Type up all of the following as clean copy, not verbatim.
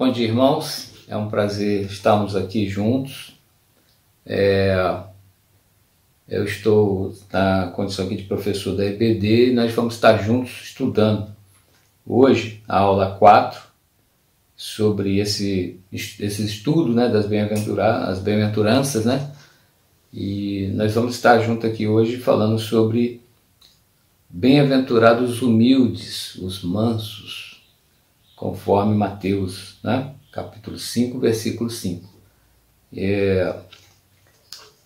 Bom dia, irmãos. É um prazer estarmos aqui juntos. Eu estou na condição aqui de professor da EBD e nós vamos estar juntos estudando hoje a aula 4 sobre esse estudo, né, das bem-aventuranças, né? E nós vamos estar juntos aqui hoje falando sobre bem-aventurados os humildes, os mansos, conforme Mateus, né? Capítulo 5, versículo 5.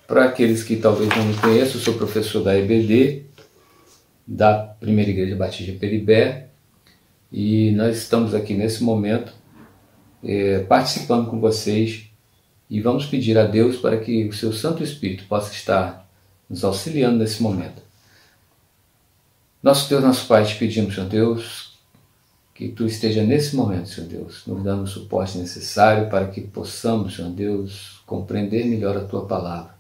Para aqueles que talvez não me conheçam, eu sou professor da EBD, da Primeira Igreja Batista de Peribé, e nós estamos aqui nesse momento participando com vocês e vamos pedir a Deus para que o seu Santo Espírito possa estar nos auxiliando nesse momento. Nosso Deus, nosso Pai, te pedimos, Senhor Deus, que Tu esteja nesse momento, Senhor Deus, nos dando o suporte necessário para que possamos, Senhor Deus, compreender melhor a Tua palavra.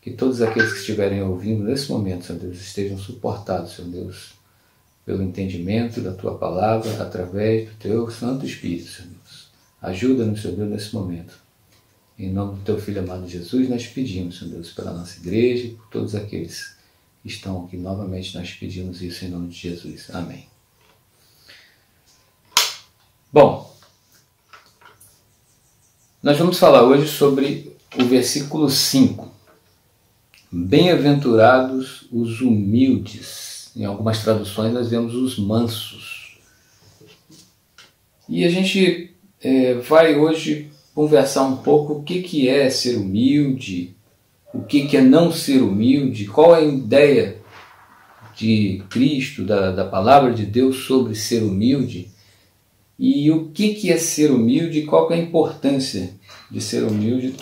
Que todos aqueles que estiverem ouvindo nesse momento, Senhor Deus, estejam suportados, Senhor Deus, pelo entendimento da Tua palavra através do Teu Santo Espírito, Senhor Deus. Ajuda-nos, Senhor Deus, nesse momento. Em nome do Teu Filho amado Jesus, nós pedimos, Senhor Deus, pela nossa igreja e por todos aqueles que estão aqui novamente, nós pedimos isso em nome de Jesus. Amém. Bom, nós vamos falar hoje sobre o versículo 5. Bem-aventurados os humildes. Em algumas traduções nós vemos os mansos. E a gente vai hoje conversar um pouco o que é ser humilde, o que é não ser humilde, qual é a ideia de Cristo, da palavra de Deus sobre ser humilde, e o que é ser humilde e qual é a importância de ser humilde,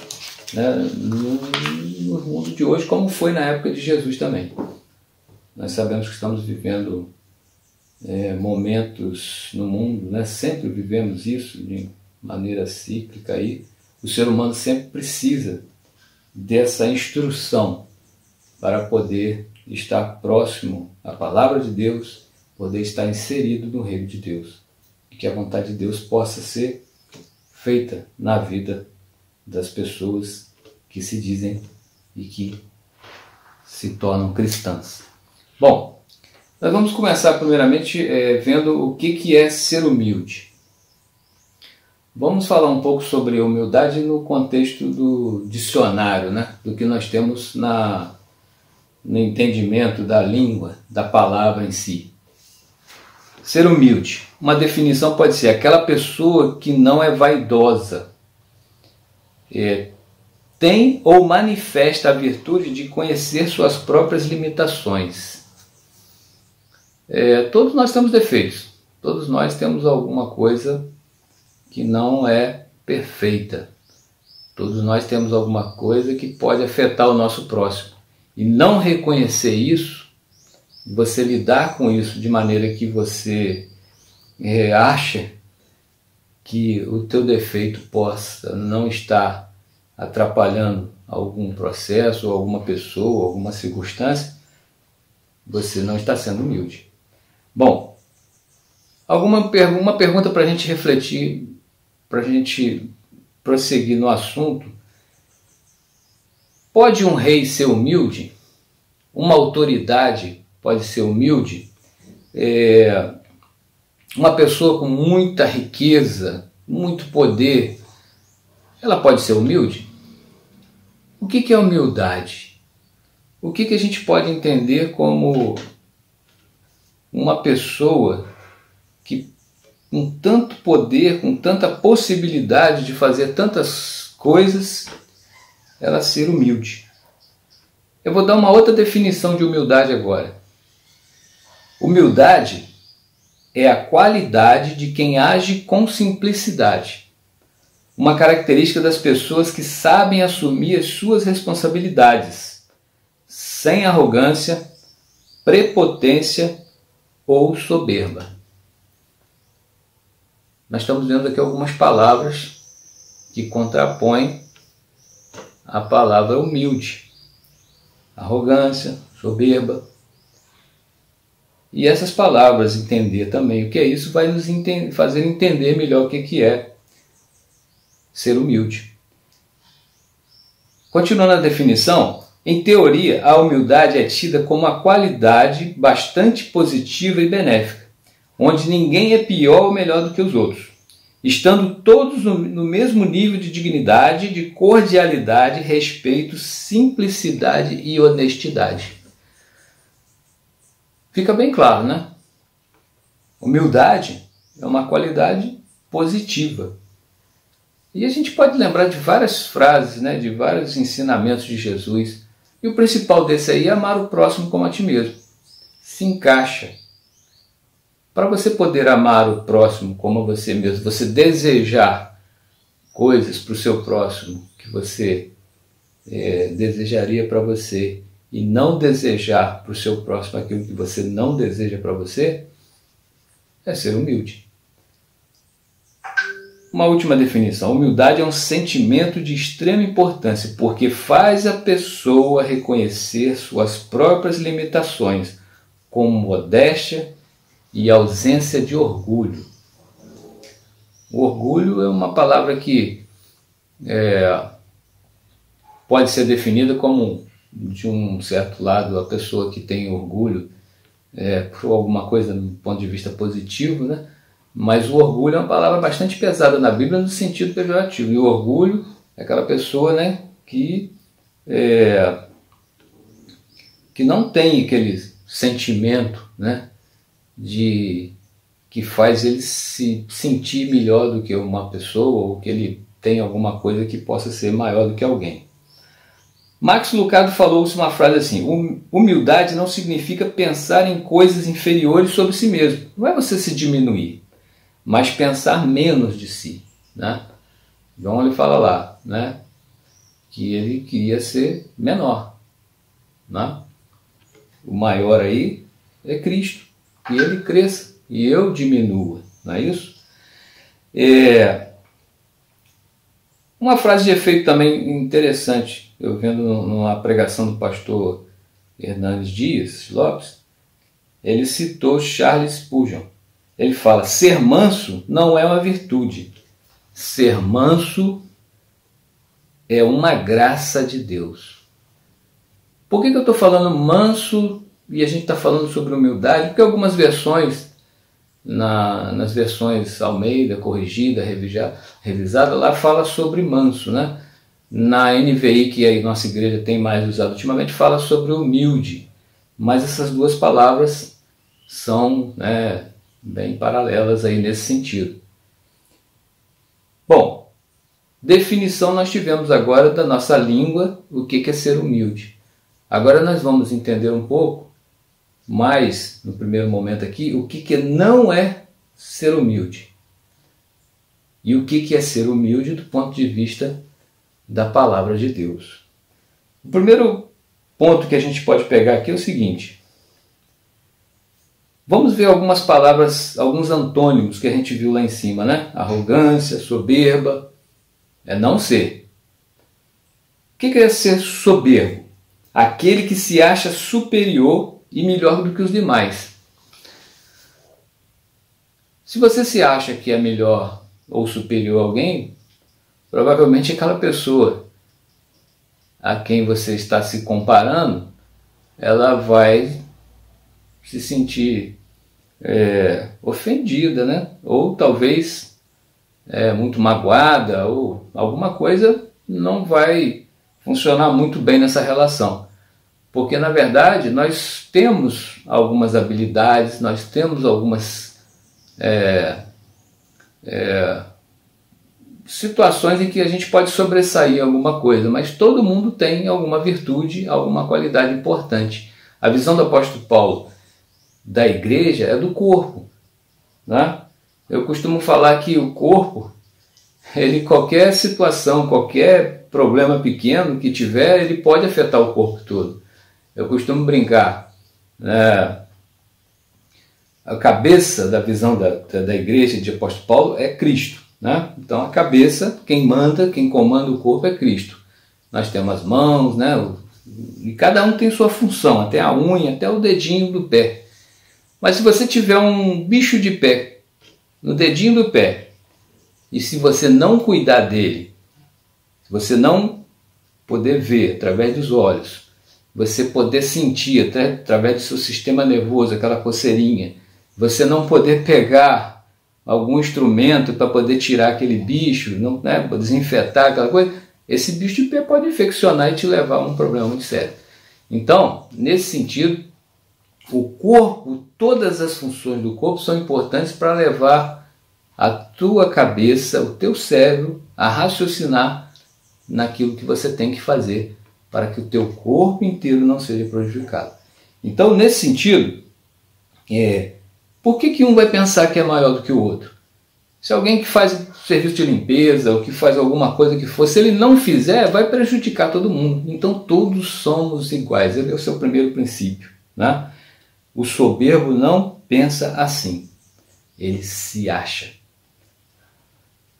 né, no mundo de hoje, como foi na época de Jesus também. Nós sabemos que estamos vivendo momentos no mundo, né, sempre vivemos isso de maneira cíclica aí. O ser humano sempre precisa dessa instrução para poder estar próximo à palavra de Deus, poder estar inserido no reino de Deus, e que a vontade de Deus possa ser feita na vida das pessoas que se dizem e que se tornam cristãs. Bom, nós vamos começar primeiramente vendo o que é ser humilde. Vamos falar um pouco sobre humildade no contexto do dicionário, né? Do que nós temos no entendimento da língua, da palavra em si. Ser humilde. Uma definição pode ser aquela pessoa que não é vaidosa, tem ou manifesta a virtude de conhecer suas próprias limitações. Todos nós temos defeitos, todos nós temos alguma coisa que não é perfeita. Todos nós temos alguma coisa que pode afetar o nosso próximo. E não reconhecer isso, você lidar com isso de maneira que você acha que o teu defeito possa não estar atrapalhando algum processo, ou alguma pessoa, alguma circunstância, você não está sendo humilde. Bom, uma pergunta para a gente refletir, para a gente prosseguir no assunto. Pode um rei ser humilde? Uma autoridade pode ser humilde? Uma pessoa com muita riqueza, muito poder, ela pode ser humilde? O que é humildade? O que a gente pode entender como uma pessoa que, com tanto poder, com tanta possibilidade de fazer tantas coisas, ela ser humilde? Eu vou dar uma outra definição de humildade agora. Humildade é a qualidade de quem age com simplicidade. Uma característica das pessoas que sabem assumir as suas responsabilidades, sem arrogância, prepotência ou soberba. Nós estamos vendo aqui algumas palavras que contrapõem a palavra humilde. Arrogância, soberba. E essas palavras, entender também o que é isso, vai nos fazer entender melhor o que é ser humilde. Continuando a definição, em teoria, a humildade é tida como uma qualidade bastante positiva e benéfica, onde ninguém é pior ou melhor do que os outros, estando todos no mesmo nível de dignidade, de cordialidade, respeito, simplicidade e honestidade. Fica bem claro, né? Humildade é uma qualidade positiva. E a gente pode lembrar de várias frases, né, de vários ensinamentos de Jesus. E o principal desse aí é amar o próximo como a ti mesmo. Se encaixa. Para você poder amar o próximo como a você mesmo, você desejar coisas para o seu próximo que você desejaria para você e não desejar para o seu próximo aquilo que você não deseja para você, é ser humilde. Uma última definição. Humildade é um sentimento de extrema importância, porque faz a pessoa reconhecer suas próprias limitações, como modéstia e ausência de orgulho. O orgulho é uma palavra que pode ser definida como, de um certo lado, a pessoa que tem orgulho por alguma coisa do ponto de vista positivo, né? Mas o orgulho é uma palavra bastante pesada na Bíblia no sentido pejorativo. E o orgulho é aquela pessoa, né, que não tem aquele sentimento, né, que faz ele se sentir melhor do que uma pessoa ou que ele tem alguma coisa que possa ser maior do que alguém. Max Lucado falou-se uma frase assim: humildade não significa pensar em coisas inferiores sobre si mesmo. Não é você se diminuir, mas pensar menos de si, né? João, ele fala lá, né, que ele queria ser menor, né? O maior aí é Cristo, que ele cresça e eu diminua, não é isso? Uma frase de efeito também interessante, eu vendo numa pregação do pastor Hernandes Dias Lopes, ele citou Charles Spurgeon. Ele fala: ser manso não é uma virtude, ser manso é uma graça de Deus. Por que eu estou falando manso e a gente está falando sobre humildade? Porque algumas versões, nas versões Almeida, corrigida, revisada, lá fala sobre manso, né? Na NVI, que a nossa igreja tem mais usado ultimamente, fala sobre humilde. Mas essas duas palavras são, né, bem paralelas aí nesse sentido. Bom, definição nós tivemos agora da nossa língua, o que é ser humilde. Agora nós vamos entender um pouco mais, no primeiro momento aqui, o que não é ser humilde. E o que é ser humilde do ponto de vista da palavra de Deus. O primeiro ponto que a gente pode pegar aqui é o seguinte. Vamos ver algumas palavras, alguns antônimos que a gente viu lá em cima, né? Arrogância, soberba, é não ser. O que é ser soberbo? Aquele que se acha superior e melhor do que os demais. Se você se acha que é melhor ou superior a alguém, provavelmente aquela pessoa a quem você está se comparando, ela vai se sentir ofendida, né? Ou talvez muito magoada, ou alguma coisa não vai funcionar muito bem nessa relação. Porque, na verdade, nós temos algumas habilidades, nós temos algumas situações em que a gente pode sobressair em alguma coisa, mas todo mundo tem alguma virtude, alguma qualidade importante. A visão do apóstolo Paulo da igreja é do corpo, né? Eu costumo falar que o corpo, qualquer situação, qualquer problema pequeno que tiver, ele pode afetar o corpo todo. Eu costumo brincar, né? A cabeça da visão da igreja de apóstolo Paulo é Cristo, né? Então a cabeça, quem manda, quem comanda o corpo é Cristo. Nós temos as mãos, né? E cada um tem sua função, até a unha, até o dedinho do pé. Mas se você tiver um bicho de pé no dedinho do pé E se você não cuidar dele, se você não poder ver através dos olhos, você poder sentir até através do seu sistema nervoso, aquela coceirinha, você não poder pegar algum instrumento para poder tirar aquele bicho, não, né, desinfetar aquela coisa, esse bicho de pé pode infeccionar e te levar a um problema muito sério. Então, nesse sentido, o corpo, todas as funções do corpo são importantes para levar a tua cabeça, o teu cérebro, a raciocinar naquilo que você tem que fazer para que o teu corpo inteiro não seja prejudicado. Então, nesse sentido, por que um vai pensar que é maior do que o outro? Se alguém que faz serviço de limpeza ou que faz alguma coisa que for, se ele não fizer, vai prejudicar todo mundo. Então, todos somos iguais. Esse é o seu primeiro princípio, né? O soberbo não pensa assim. Ele se acha.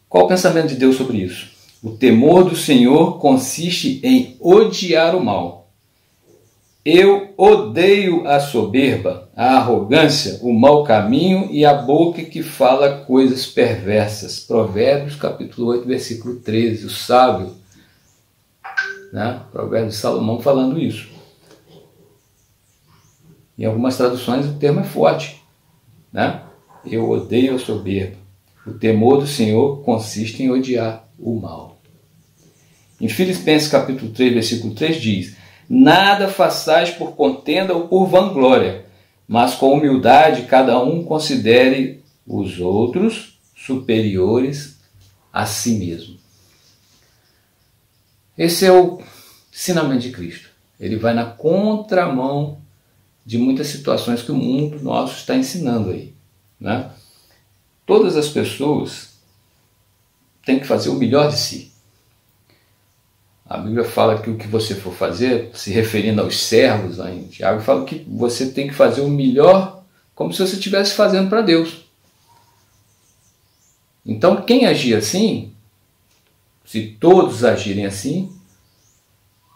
Qual o pensamento de Deus sobre isso? O temor do Senhor consiste em odiar o mal. Eu odeio a soberba, a arrogância, o mau caminho e a boca que fala coisas perversas. Provérbios capítulo 8, versículo 13. O sábio, né? Provérbios de Salomão falando isso. Em algumas traduções o termo é forte, né? Eu odeio a soberba. O temor do Senhor consiste em odiar o mal. Em Filipenses capítulo 3, versículo 3 diz: nada façais por contenda ou por vanglória, mas com humildade cada um considere os outros superiores a si mesmo. Esse é o ensinamento de Cristo. Ele vai na contramão de muitas situações que o mundo nosso está ensinando aí, né? Todas as pessoas têm que fazer o melhor de si. A Bíblia fala que o que você for fazer, se referindo aos servos, lá em Tiago, fala que você tem que fazer o melhor como se você estivesse fazendo para Deus. Então, quem agir assim, se todos agirem assim,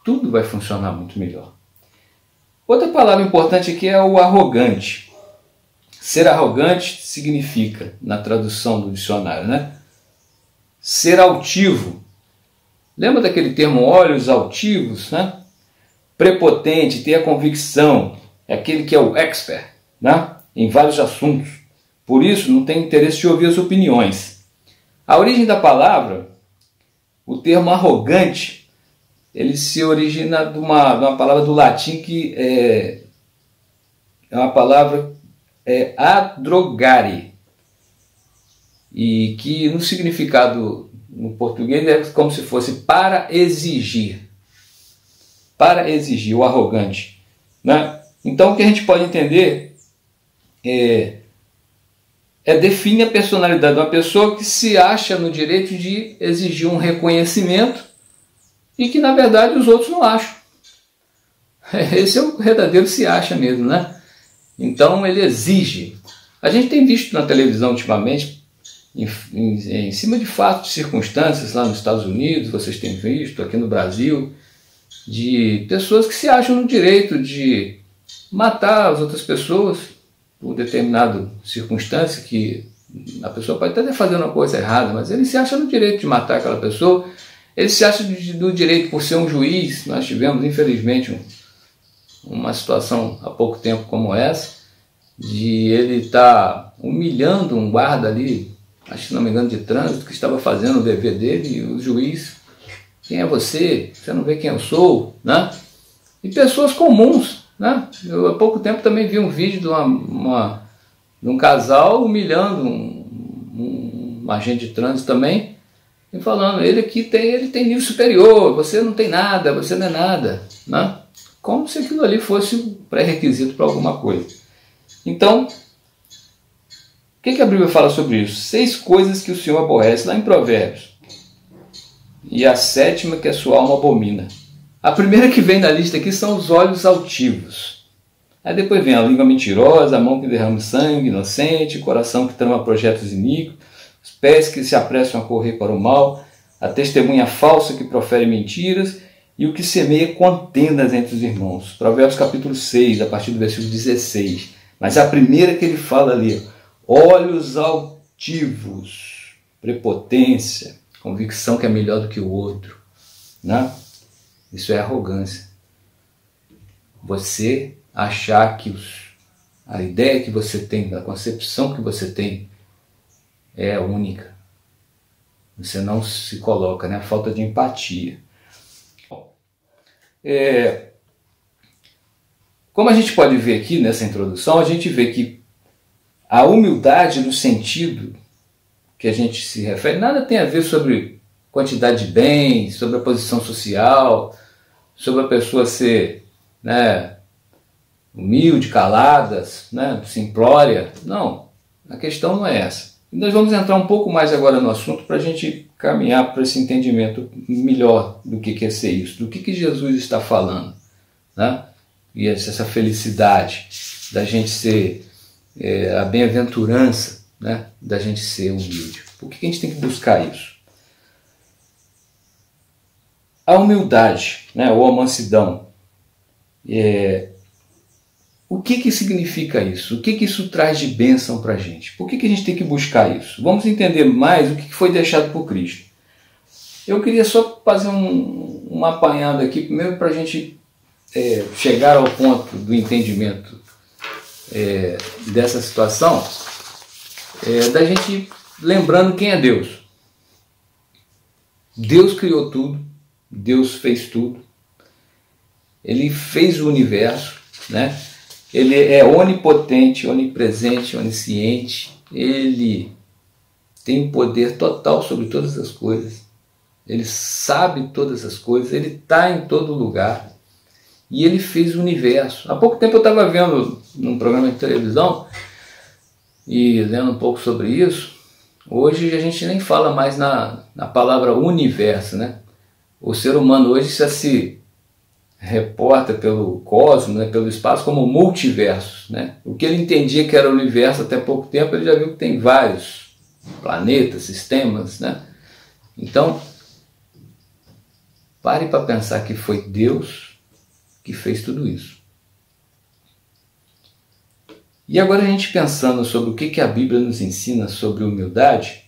tudo vai funcionar muito melhor. Outra palavra importante aqui é o arrogante. Ser arrogante significa, na tradução do dicionário, né? Ser altivo. Lembra daquele termo olhos altivos, né? Prepotente, ter a convicção, é aquele que é o expert, né? Em vários assuntos. Por isso, não tem interesse de ouvir as opiniões. A origem da palavra, o termo arrogante, ele se origina de uma palavra do latim que é uma palavra adrogare, e que no significado no português é como se fosse para exigir, o arrogante, né? Então o que a gente pode entender define a personalidade de uma pessoa que se acha no direito de exigir um reconhecimento e que na verdade os outros não acham. Esse é o verdadeiro se acha mesmo, né? Então ele exige. A gente tem visto na televisão ultimamente, em cima de fatos, de circunstâncias lá nos Estados Unidos, vocês têm visto aqui no Brasil, de pessoas que se acham no direito de matar as outras pessoas por determinada circunstância, que a pessoa pode até estar fazendo uma coisa errada, mas ele se acha no direito de matar aquela pessoa, ele se acha do direito por ser um juiz. Nós tivemos, infelizmente, uma situação há pouco tempo como essa, de ele estar humilhando um guarda ali, acho que não me engano de trânsito, que estava fazendo o dever dele, e o juiz: quem é você? Você não vê quem eu sou, né? E pessoas comuns, né? Eu há pouco tempo também vi um vídeo de um casal humilhando um agente de trânsito também, e falando: ele tem nível superior, você não tem nada, você não é nada, né? Como se aquilo ali fosse um pré-requisito para alguma coisa. Então, o que a Bíblia fala sobre isso? 6 coisas que o Senhor aborrece, lá em Provérbios. E a 7ª que a sua alma abomina. A primeira que vem na lista aqui são os olhos altivos. Aí depois vem a língua mentirosa, a mão que derrama sangue inocente, o coração que trama projetos iníquos, os pés que se apressam a correr para o mal, a testemunha falsa que profere mentiras e o que semeia contendas entre os irmãos. Provérbios capítulo 6, a partir do versículo 16. Mas a primeira que ele fala ali: olhos altivos. prepotência, convicção que é melhor do que o outro, né? Isso é arrogância. Você achar que a ideia que você tem, a concepção que você tem é única. Você não se coloca, né? A falta de empatia. Como a gente pode ver aqui nessa introdução, a gente vê que a humildade no sentido que a gente se refere, nada tem a ver sobre quantidade de bens, sobre a posição social, sobre a pessoa ser, né, humilde, calada, né, simplória. Não, a questão não é essa. E nós vamos entrar um pouco mais agora no assunto para a gente caminhar para esse entendimento melhor do que é ser isso, do que Jesus está falando, né? E essa felicidade da gente ser, a bem-aventurança, né, da gente ser humilde. Por que a gente tem que buscar isso? A humildade, né, ou a mansidão, o que significa isso? O que isso traz de bênção para a gente? Por que a gente tem que buscar isso? Vamos entender mais o que foi deixado por Cristo. Eu queria só fazer uma apanhada aqui, primeiro para a gente chegar ao ponto do entendimento dessa situação, da gente lembrando quem é Deus. Deus criou tudo, Deus fez tudo, Ele fez o universo, né? Ele é onipotente, onipresente, onisciente, Ele tem o poder total sobre todas as coisas, Ele sabe todas as coisas, Ele está em todo lugar. E Ele fez o universo. Há pouco tempo eu estava vendo num programa de televisão e lendo um pouco sobre isso. Hoje a gente nem fala mais na palavra universo, né? O ser humano hoje já se reporta pelo cosmos, né, pelo espaço, como multiverso, né? O que ele entendia que era o universo até pouco tempo, ele já viu que tem vários planetas, sistemas, né? Então, pare para pensar que foi Deus que fez tudo isso. E agora a gente pensando sobre o que a Bíblia nos ensina sobre humildade,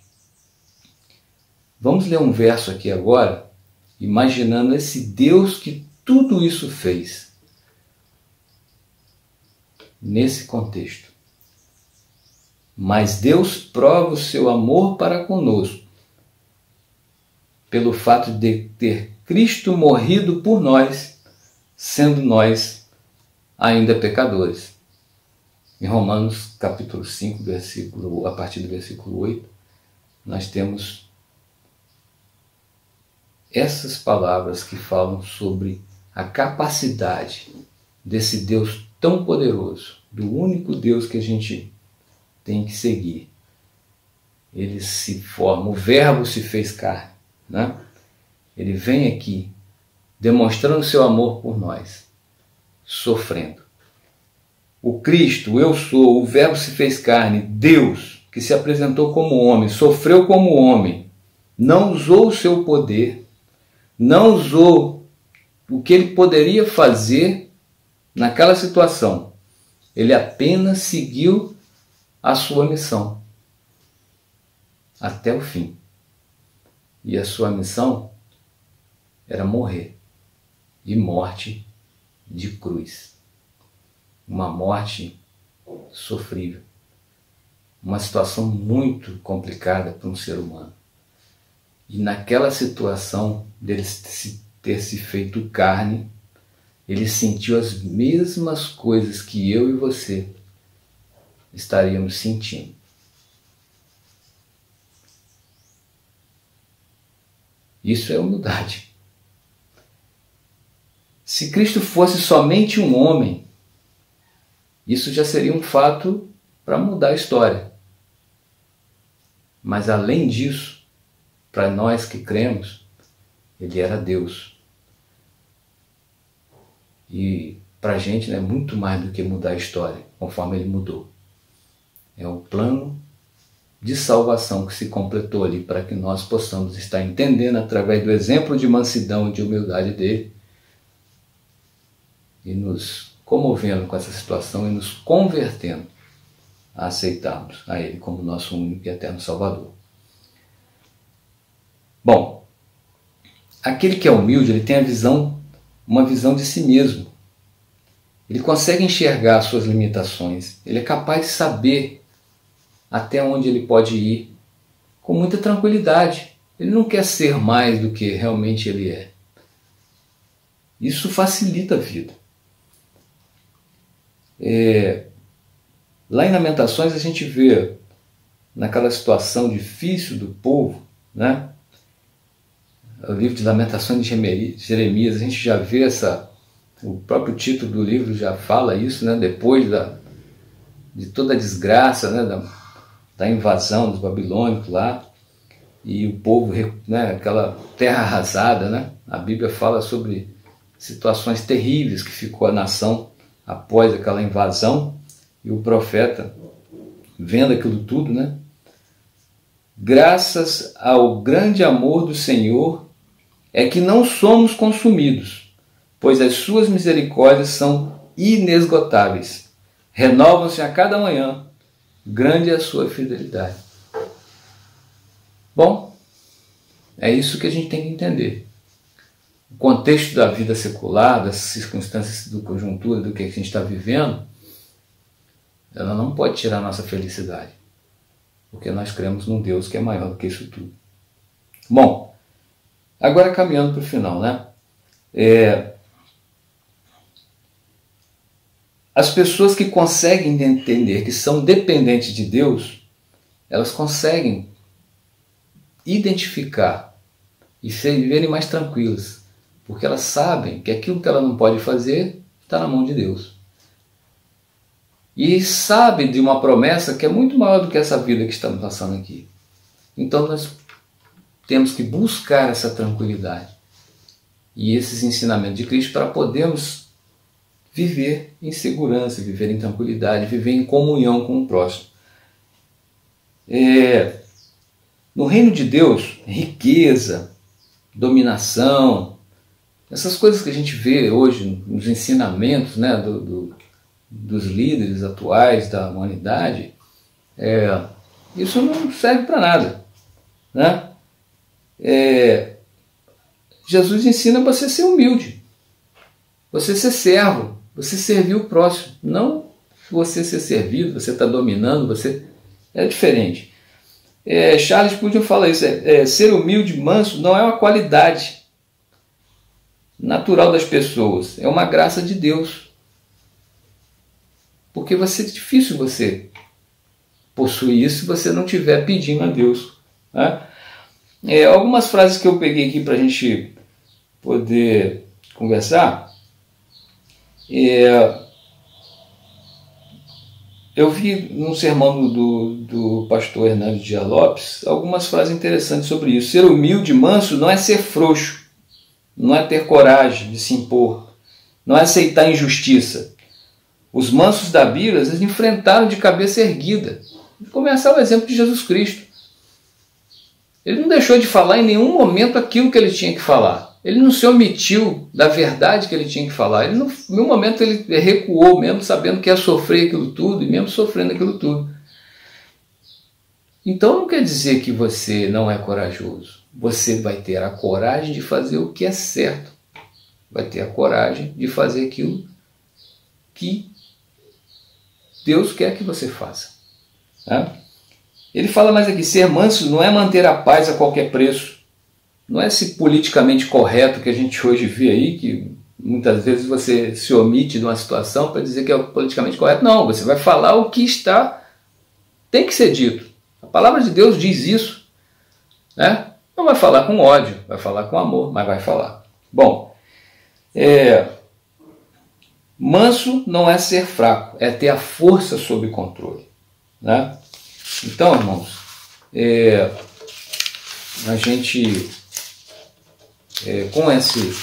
vamos ler um verso aqui agora, imaginando esse Deus que tudo isso fez, nesse contexto. Mas Deus prova o seu amor para conosco, pelo fato de ter Cristo morrido por nós, sendo nós ainda pecadores. Em Romanos capítulo 5, a partir do versículo 8, nós temos essas palavras que falam sobre a capacidade desse Deus tão poderoso, do único Deus que a gente tem que seguir. Ele se forma, o Verbo se fez carne, né? Ele vem aqui demonstrando seu amor por nós, sofrendo. O Cristo, eu sou, o Verbo se fez carne, Deus, que se apresentou como homem, sofreu como homem, não usou o seu poder, não usou o que ele poderia fazer naquela situação. Ele apenas seguiu a sua missão até o fim. E a sua missão era morrer. E morte de cruz. Uma morte sofrível. Uma situação muito complicada para um ser humano. E naquela situação dele ter se feito carne, ele sentiu as mesmas coisas que eu e você estaríamos sentindo. Isso é humildade. Se Cristo fosse somente um homem, isso já seria um fato para mudar a história. Mas além disso, para nós que cremos, ele era Deus. E para a gente não é muito mais do que mudar a história, conforme ele mudou. É um plano de salvação que se completou ali para que nós possamos estar entendendo através do exemplo de mansidão e de humildade dele e nos comovendo com essa situação e nos convertendo a aceitarmos a ele como nosso único e eterno Salvador. Bom, aquele que é humilde, ele tem uma visão de si mesmo. Ele consegue enxergar as suas limitações. Ele é capaz de saber até onde ele pode ir com muita tranquilidade. Ele não quer ser mais do que realmente ele é. Isso facilita a vida. Lá em Lamentações a gente vê, naquela situação difícil do povo, né? O livro de Lamentações de Jeremias, a gente já vê o próprio título do livro já fala isso, né? Depois de toda a desgraça, né? Da invasão dos babilônicos lá, e o povo, né? Aquela terra arrasada, né? A Bíblia fala sobre situações terríveis que ficou a nação após aquela invasão, e o profeta, vendo aquilo tudo, né? Graças ao grande amor do Senhor é que não somos consumidos, pois as suas misericórdias são inesgotáveis. Renovam-se a cada manhã, grande é a sua fidelidade. Bom, é isso que a gente tem que entender. O contexto da vida secular, das circunstâncias, da conjuntura, do que a gente está vivendo, ela não pode tirar a nossa felicidade, porque nós cremos num Deus que é maior do que isso tudo. Bom, agora caminhando para o final, né? As pessoas que conseguem entender que são dependentes de Deus, elas conseguem identificar e viverem mais tranquilas, porque elas sabem que aquilo que ela não pode fazer está na mão de Deus. E sabe de uma promessa que é muito maior do que essa vida que estamos passando aqui. Então nós temos que buscar essa tranquilidade e esses ensinamentos de Cristo para podermos viver em segurança, viver em tranquilidade, viver em comunhão com o próximo. No reino de Deus, riqueza, dominação, essas coisas que a gente vê hoje nos ensinamentos, né, dos líderes atuais da humanidade, isso não serve para nada, né? Jesus ensina você ser humilde, você ser servo, você servir o próximo, não você ser servido, você está dominando, é diferente. Charles Spurgeon fala isso, ser humilde, manso, não é uma qualidade natural das pessoas, é uma graça de Deus. Porque vai ser difícil você possuir isso se você não estiver pedindo a Deus, né? Algumas frases que eu peguei aqui para a gente poder conversar. Eu vi num sermão do pastor Hernando Dias Lopes algumas frases interessantes sobre isso. Ser humilde e manso não é ser frouxo, não é ter coragem de se impor, não é aceitar injustiça. Os mansos da Bíblia, eles enfrentaram de cabeça erguida. Vou começar o exemplo de Jesus Cristo. Ele não deixou de falar em nenhum momento aquilo que ele tinha que falar. Ele não se omitiu da verdade que ele tinha que falar. Ele, em nenhum momento ele recuou, mesmo sabendo que ia sofrer aquilo tudo e mesmo sofrendo aquilo tudo. Então não quer dizer que você não é corajoso. Você vai ter a coragem de fazer o que é certo. Vai ter a coragem de fazer aquilo que Deus quer que você faça. Tá? Ele fala mais aqui, ser manso não é manter a paz a qualquer preço. Não é esse politicamente correto que a gente hoje vê aí, que muitas vezes você se omite de uma situação para dizer que é politicamente correto. Não, você vai falar o que tem que ser dito. A palavra de Deus diz isso. Né? Não vai falar com ódio, vai falar com amor, mas vai falar. Bom, manso não é ser fraco, é ter a força sob controle. Né? Então, irmãos, a gente, com esse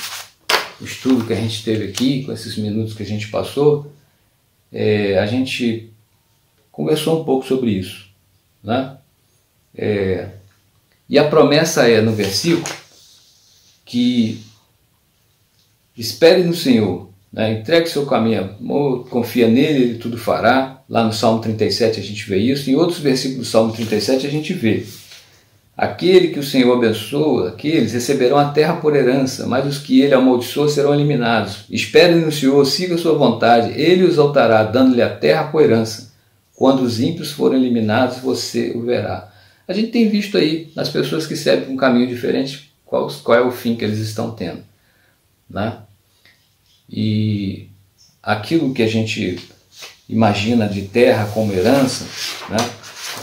estudo que a gente teve aqui, com esses minutos que a gente passou, a gente conversou um pouco sobre isso. Né? E a promessa no versículo, que espere no Senhor, né? Entregue seu caminho, confia nele, ele tudo fará. Lá no Salmo 37 a gente vê isso, em outros versículos do Salmo 37 a gente vê. Aquele que o Senhor abençoa, aqueles receberão a terra por herança, mas os que ele amaldiçoa serão eliminados. Esperem no Senhor, siga a sua vontade, ele os exaltará, dando-lhe a terra por herança. Quando os ímpios forem eliminados, você o verá. A gente tem visto aí, nas pessoas que seguem um caminho diferente, qual é o fim que eles estão tendo, né? E aquilo que a gente imagina de terra como herança, né?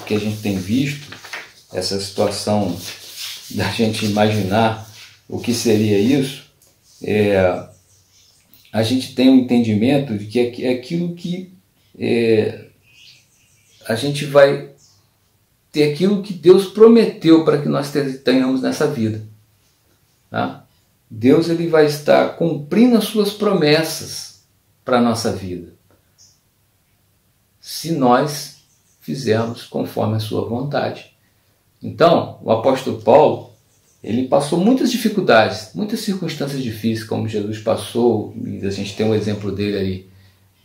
O que a gente tem visto, essa situação da gente imaginar o que seria isso, a gente tem um entendimento de que é aquilo que a gente vai ter aquilo que Deus prometeu para que nós tenhamos nessa vida. Tá? Deus ele vai estar cumprindo as suas promessas para a nossa vida, se nós fizermos conforme a sua vontade. Então, o apóstolo Paulo, ele passou muitas dificuldades, muitas circunstâncias difíceis, como Jesus passou, e a gente tem um exemplo dele ali.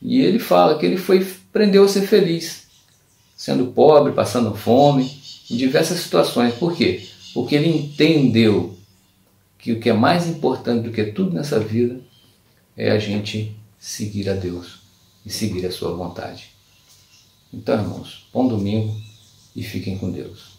E ele fala que ele aprendeu a ser feliz, sendo pobre, passando fome, em diversas situações. Por quê? Porque ele entendeu que o que é mais importante do que tudo nessa vida é a gente seguir a Deus e seguir a sua vontade. Então, irmãos, bom domingo e fiquem com Deus.